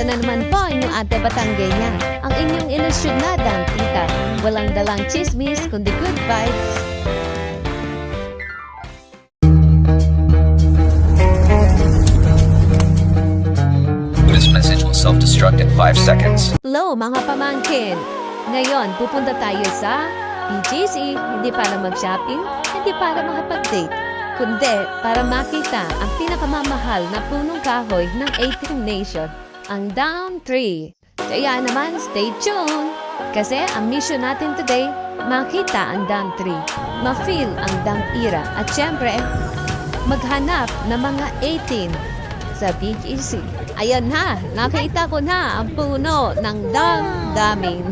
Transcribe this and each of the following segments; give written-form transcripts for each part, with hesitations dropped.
na naman po ang inyong ate Batanggenya, ang inyong ilusyonadang tita. Walang dalang chismis, kundi good vibes. This message will self-destruct in 5 seconds. Hello mga pamangkin! Ngayon, pupunta tayo sa BGC, hindi para mag-shopping, hindi para makapag-date, kundi para makita ang pinakamamahal na punong kahoy ng 18th Nation, ang Dawn Tree. Kaya naman, stay tuned! Kasi ang mission natin today, makita ang Dawn Tree, ma-feel ang Dawn Era, at syempre, maghanap ng mga 18 sa BGC. Ayan na, nakita ko na ang puno ng damdamin.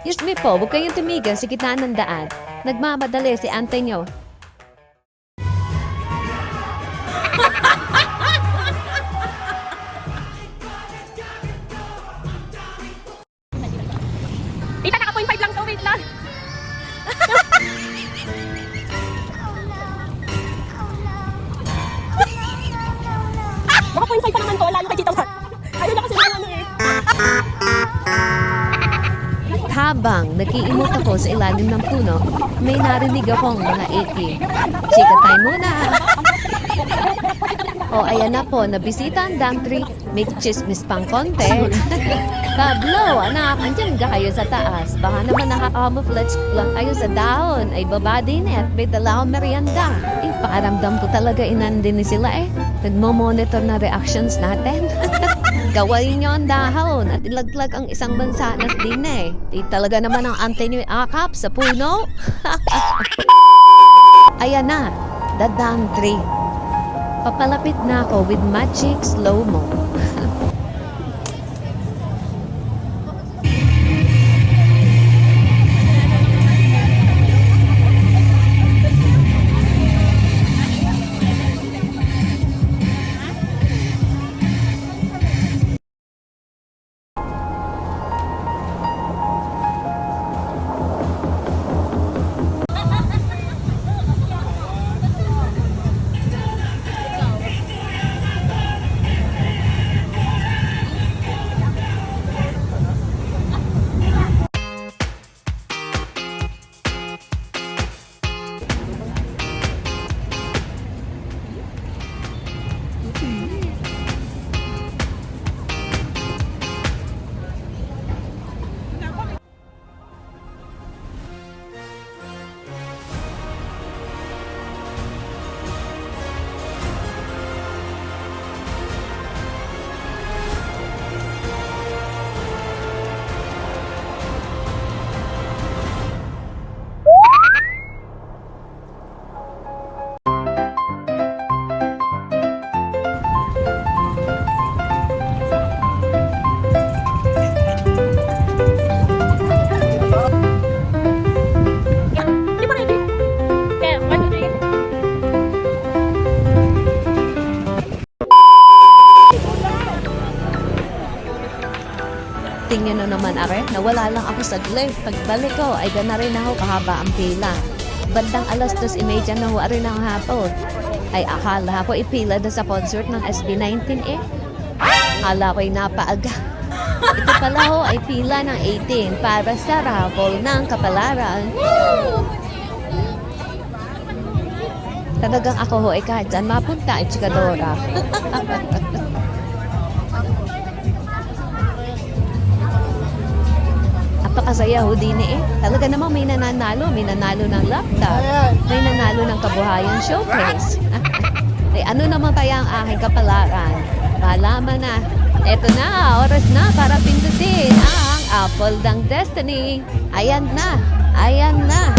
Excuse me po, huwag kayong tumigil sa gitna ng daan. Nagmamadali si ante nyo. Tita, naka 0.5 lang to, wait lang. Baka 0.5 pa naman to, lalo kay Tita Wat. Ayaw na kasi ng ano eh. Habang nag-iimot ako sa ilalim ng puno, may narinig akong mga 18. Chika time muna! O ayan na po, nabisita ang Dawn Tree. May chismis pang konti. Pablo, anak, andyan ka kayo sa taas. Baka naman naka-camouflage lang kayo sa dahon. Ay baba din at may dala akong merienda. Pakaramdam ko talaga inandin ni sila eh. Nagmo-monitor na reactions natin. Gawain nyo ang dahon at ilaglag ang isang bansa na din eh. Di talaga naman ang ante nyo akap sa puno. Ayan na, the Dawn Tree. Papalapit na ako with magic slow-mo. Di ba ready? Kaya, 1, 2, 3. Tingnan nyo naman are, nawala lang ako saglit. Pagbalik ko, ay gana rin ako kahaba ang pila. Bandang 2:30 na huwa rin ang hapon. Ay akala ko ipila na sa concert ng SB19 eh. Akala ko'y napaaga. Ito pala ho ay pila ng 18 para sa raffle ng kapalaran. Talagang ako ho ay kahit saan mapunta ay chikadora. Napakasaya ho din eh. Talaga namang may nanalo ng laptop, may nanalo ng kabuhayan showcase. Ay ano naman kaya ang aking kapalaran? Malaman na. Eto na, oras na para pindutin ang Apple ng Destiny. Ayan na, ayan na.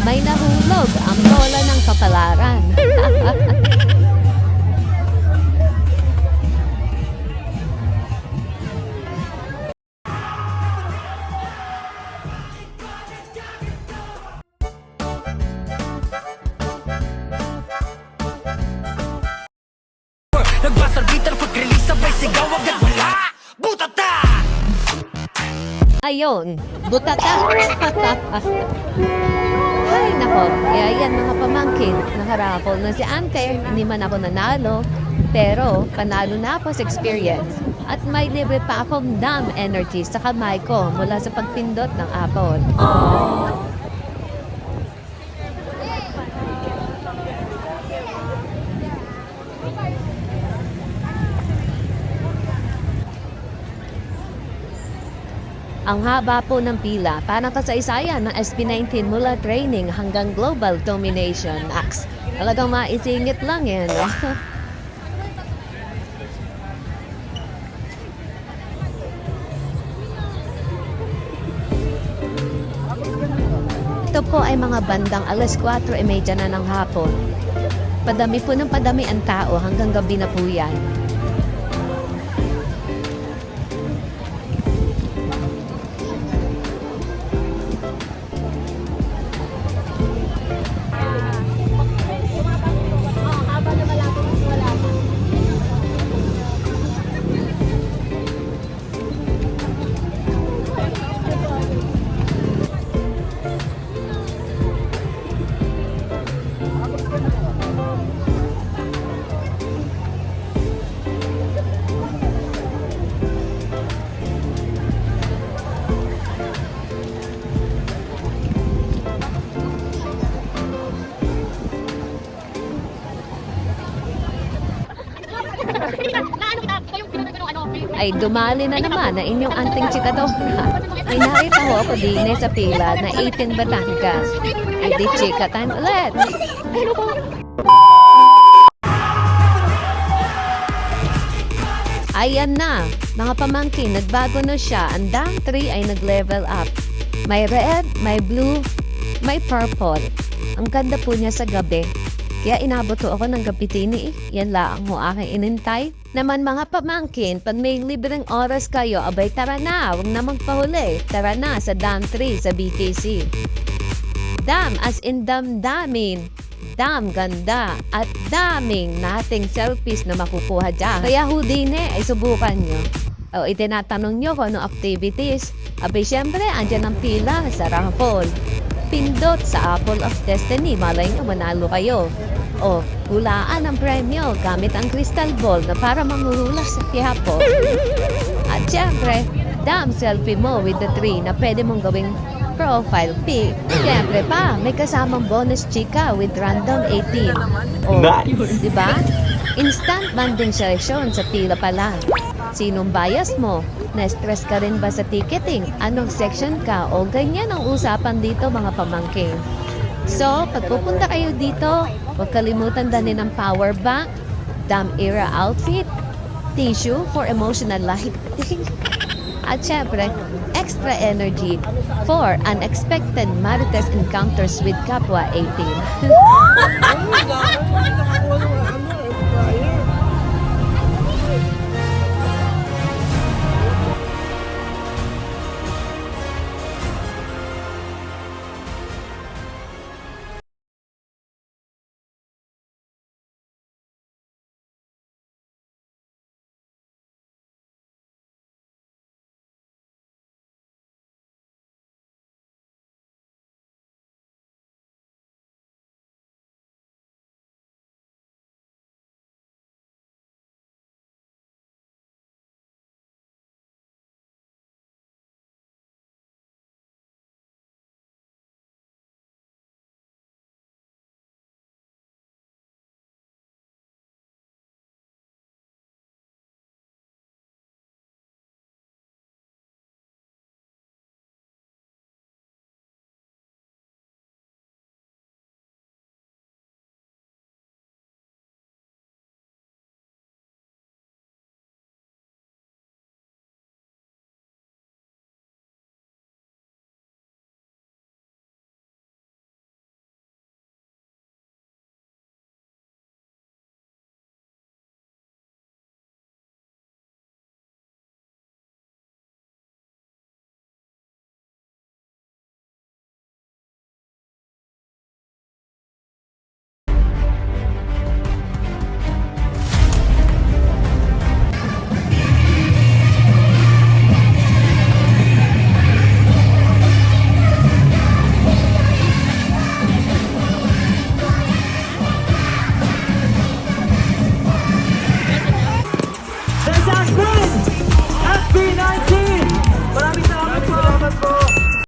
May nahulog ang bola ng kapalaran. Nagbasar bitter pag-release sabay sigaw agad wala Butata! Ayun, butata. Ay, nako. Kaya yan mga pamangkin. Nakarapol na si ante. Hindi man ako nanalo. Pero panalo na ako sa experience at may libre pa akong dam energy sa kamay ko mula sa pagpindot ng apple. Ang haba po ng pila, parang kasaysayan ng SB19 mula training hanggang global domination. Aks, talagang maisingit lang yan. No? Ito po ay mga bandang alas 4:30 na ng hapon. Padami po ng padami ang tao hanggang gabi na po yan. Ay dumali na naman na inyong anting chikadora. May nakita ho ako din sa pila na 18 Batangas. Ay di chika time ulit. Hello po. Ayan na, mga pamangkin, nagbago na siya. Ang dam 3 ay nag-level up. May red, may blue, may purple. Ang ganda po niya sa gabi. Kaya inabot ko ako ng gabitini. Yan lang ho aking inintay. Naman mga pamangkin, pag may libreng oras kayo, abay tara na, huwag na magpahuli. Tara na sa Dam 3 sa BKC. Dam as in damdamin. Dam ganda at daming nating selfies na makukuha dyan. Kaya hudine ay subukan nyo. O itinatanong nyo kung anong activities. Abay syempre, andyan ang pila sa raffle. Pindot sa Apple of Destiny, malay nyo manalo kayo. O, hulaan ang premyo gamit ang crystal ball na para manghuhula sa tiyapo. At syempre, dam selfie mo with the tree na pwede mong gawing profile pic. Syempre pa, may kasamang bonus chika with random 18. O, diba? Instant banding session sa pila pa lang. Sinong bias mo? Na-stress ka rin ba sa ticketing? Anong section ka? O ganyan ang usapan dito mga pamangkin. So, pag pupunta kayo dito, huwag kalimutan dalhin ng power bank, Dam era outfit, tissue for emotional lighting, at syempre, extra energy for unexpected marites encounters with kapwa 18.